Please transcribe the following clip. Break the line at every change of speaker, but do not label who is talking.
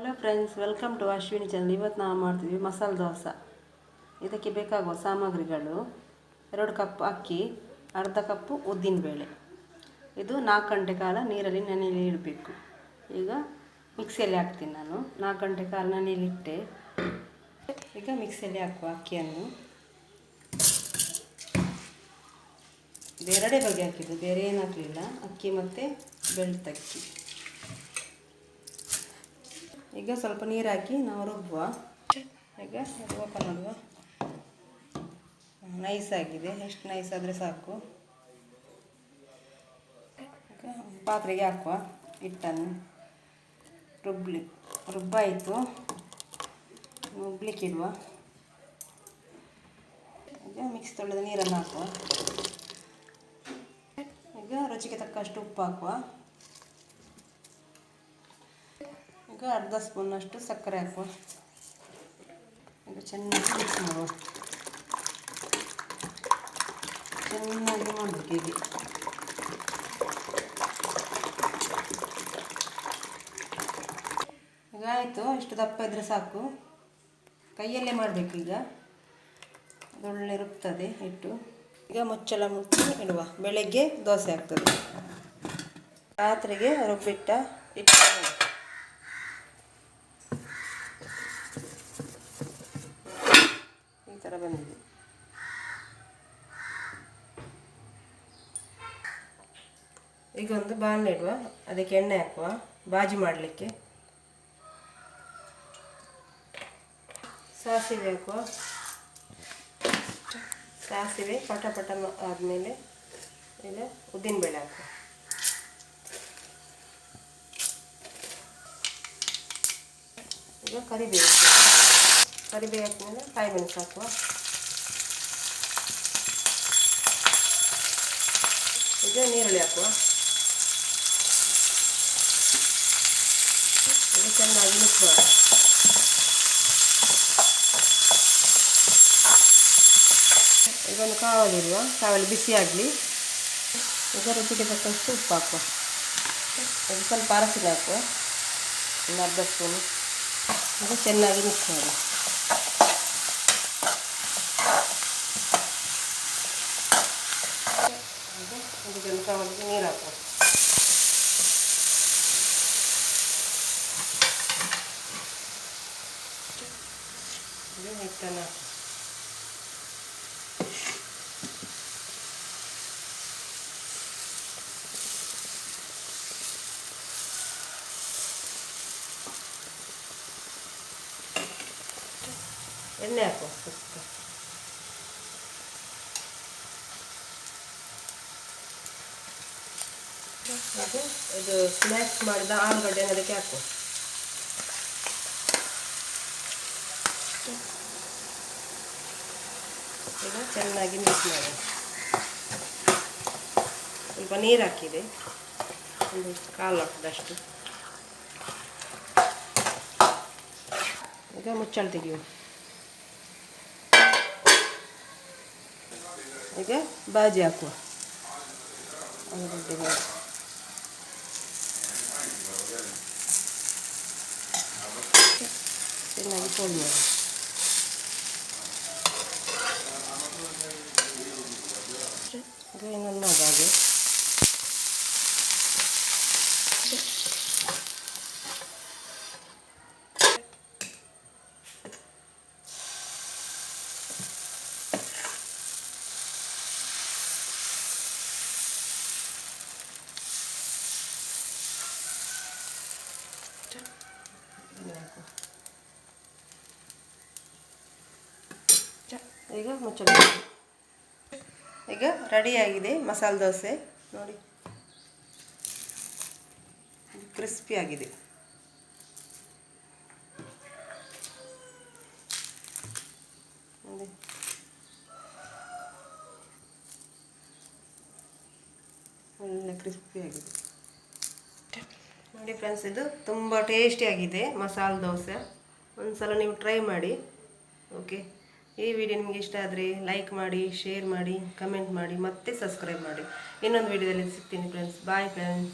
Hello friends, welcome to Ashwini channel. ಇವತ್ತು ನಾವು ಮಾಡ್ತೀವಿ ಮಸಾಲೆ ದೋಸೆ. ಇದಕ್ಕೆ ಬೇಕಾಗುವ ಸಾಮಗ್ರಿಗಳು: 2 ಕಪ್ ಅಕ್ಕಿ, ಅರ್ಧ ಕಪ್ಪು ಉದ್ದಿನಬೇಳೆ. ಇದು 4 ಗಂಟೆ ಕಾಲ ನೀರಲ್ಲಿ ನೆನೆಯಲು ಇಡಬೇಕು. ಈಗ ಮಿಕ್ಸಿಯಲ್ಲಿ ಹಾಕ್ತೀನಿ ನಾನು. 4 ಗಂಟೆ ಕಾಲ ನೆನೆಯಲಿಟ್ಟೆ. ಈಗ ಮಿಕ್ಸಿಯಲ್ಲಿ ಹಾಕುವ ಅಕ್ಕಿಯನ್ನು. ಬೇರೆಡೆ ಬಗೆ ಹಾಕಿದ್ದು, ಬೇರೆ ಏನು ಹಾಕಲಿಲ್ಲ. ಅಕ್ಕಿ ಮತ್ತು ಬೆಳ್ತಕ್ಕಿ. ಈಗ ಸ್ವಲ್ಪ ನೀರು ಹಾಕಿ ನಾವು ರುಬ್ಬುವ. ಈಗ ಓಪನ್ ಮಾಡುವ. ನೈಸ್ ಆಗಿದೆ, ಎಷ್ಟು ನೈಸ್ ಆದರೆ ಸಾಕು. ಈಗ ಪಾತ್ರೆಗೆ ಹಾಕುವ ಹಿಟ್ಟನ್ನು. ರುಬ್ಬಾಯಿತು, ರುಬ್ಬಲಿಕ್ಕೆ ಇಡುವ. ಈಗ ಮಿಕ್ಸ್ ತೊಳೆದ ನೀರನ್ನು ಹಾಕುವ. ಈಗ ರುಚಿಗೆ ತಕ್ಕಷ್ಟು ಉಪ್ಪು ಹಾಕುವ. ಈಗ ಅರ್ಧ ಸ್ಪೂನಷ್ಟು ಸಕ್ಕರೆ ಹಾಕುವ. ಈಗ ಚೆನ್ನಾಗಿ ಮಿಕ್ಸ್ ಮಾಡುವ. ಚೆನ್ನಾಗಿ ಮಾಡಬೇಕು ಹೀಗೆ. ಈಗ ಆಯಿತು, ಇಷ್ಟು ದಪ್ಪ ಇದ್ದರೆ ಸಾಕು. ಕೈಯಲ್ಲೇ ಮಾಡಬೇಕು. ಈಗ ಒಳ್ಳೆ ರುಬ್ತದೆ ಹಿಟ್ಟು. ಈಗ ಮುಚ್ಚಳ ಮುಚ್ಚಿ ಇಡುವ. ಬೆಳಗ್ಗೆ ದೋಸೆ ಆಗ್ತದೆ. ರಾತ್ರಿಗೆ ರುಬ್ಬಿಟ್ಟ ಹಿಟ್ಟು ಈ ಥರ ಬಂದಿದೆ. ಈಗ ಒಂದು ಬಾಣಲೆ ಇಡುವ. ಅದಕ್ಕೆ ಎಣ್ಣೆ ಹಾಕುವ ಬಾಜಿ ಮಾಡಲಿಕ್ಕೆ. ಸಾಸಿವೆ ಹಾಕುವ. ಸಾಸಿವೆ ಪಟ ಪಟ ಆದಮೇಲೆ ಈಗ ಉದ್ದಿನಬೇಳೆ ಹಾಕುವ. ಈಗ ಕರಿಬೇವು ಹಾಕಿದ್ಮೇಲೆ ಕಾಯಿ ಮೆಣಸು ಹಾಕುವ. ಈಗ ನೀರುಳ್ಳಿ ಹಾಕುವ. ಈಗ ಚೆನ್ನಾಗಿ ಮಿಕ್ಸ್ ಮಾಡುವ. ಇದೊಂದು ಕಾವಲಿರುವ. ಕಾವಲಿ ಬಿಸಿ ಆಗಲಿ. ಈಗ ರುಚಿಗೆ ತಕ್ಕಷ್ಟು ಉಪ್ಪು ಹಾಕುವ. ಅದು ಸ್ವಲ್ಪ ಅರಸಿನ ಹಾಕುವ, ಒಂದು ಅರ್ಧ ಸ್ಪೂನು. ಇದು ಚೆನ್ನಾಗಿ ಮಿಕ್ಸ್ ಮಾಡಿ. ಇದೊಂದು ಕಾವಲಿಗೆ ನೀರು ಹಾಕುವ. ಇದು ಹಿಟ್ಟನ್ನು ಹಾಕುವ. ಎಣ್ಣೆ ಹಾಕುವ ಸ್ವಲ್ಪ. ಇದು ಸ್ಮ್ಯಾಶ್ ಮಾಡಿದ ಆಲೂಗಡ್ಡೆ ಅದಕ್ಕೆ ಹಾಕುವ. ಈಗ ಚೆನ್ನಾಗಿ ಮಿಕ್ಸ್ ಮಾಡಿ. ಸ್ವಲ್ಪ ನೀರು ಹಾಕಿದೆ, ಒಂದು 1/4 ಲೋಟದಷ್ಟು. ಈಗ ಮುಚ್ಚಳ ತೆಗೆಯುವ. ಈಗ ಬಾಜಿ ಹಾಕುವ. ಚೆನ್ನಾಗಿ ಫೋಲ್ಡ್ ಮಾಡಿ. ಈಗ ಇನ್ನೊಂದು ಮಾಡುವ ಹಾಗೆ. ಈಗ ಮುಚ್ಚಳ. ಈಗ ರೆಡಿಯಾಗಿದೆ ಮಸಾಲೆ ದೋಸೆ. ನೋಡಿ, ಕ್ರಿಸ್ಪಿ ಆಗಿದೆ. ಒಳ್ಳೆ ಕ್ರಿಸ್ಪಿ ಆಗಿದೆ ನೋಡಿ ಫ್ರೆಂಡ್ಸ್. ಇದು ತುಂಬ ಟೇಸ್ಟಿಯಾಗಿದೆ ಮಸಾಲೆ ದೋಸೆ. ಒಂದ್ಸಲ ನೀವು ಟ್ರೈ ಮಾಡಿ. ಓಕೆ, ಈ ವಿಡಿಯೋ ನಿಮಗೆ ಇಷ್ಟ ಆದರೆ ಲೈಕ್ ಮಾಡಿ, ಶೇರ್ ಮಾಡಿ, ಕಮೆಂಟ್ ಮಾಡಿ, ಮತ್ತೆ ಸಬ್ಸ್ಕ್ರೈಬ್ ಮಾಡಿ. ಇನ್ನೊಂದು ವಿಡಿಯೋದಲ್ಲಿ ಸಿಗ್ತೀನಿ ಫ್ರೆಂಡ್ಸ್. Bye friends.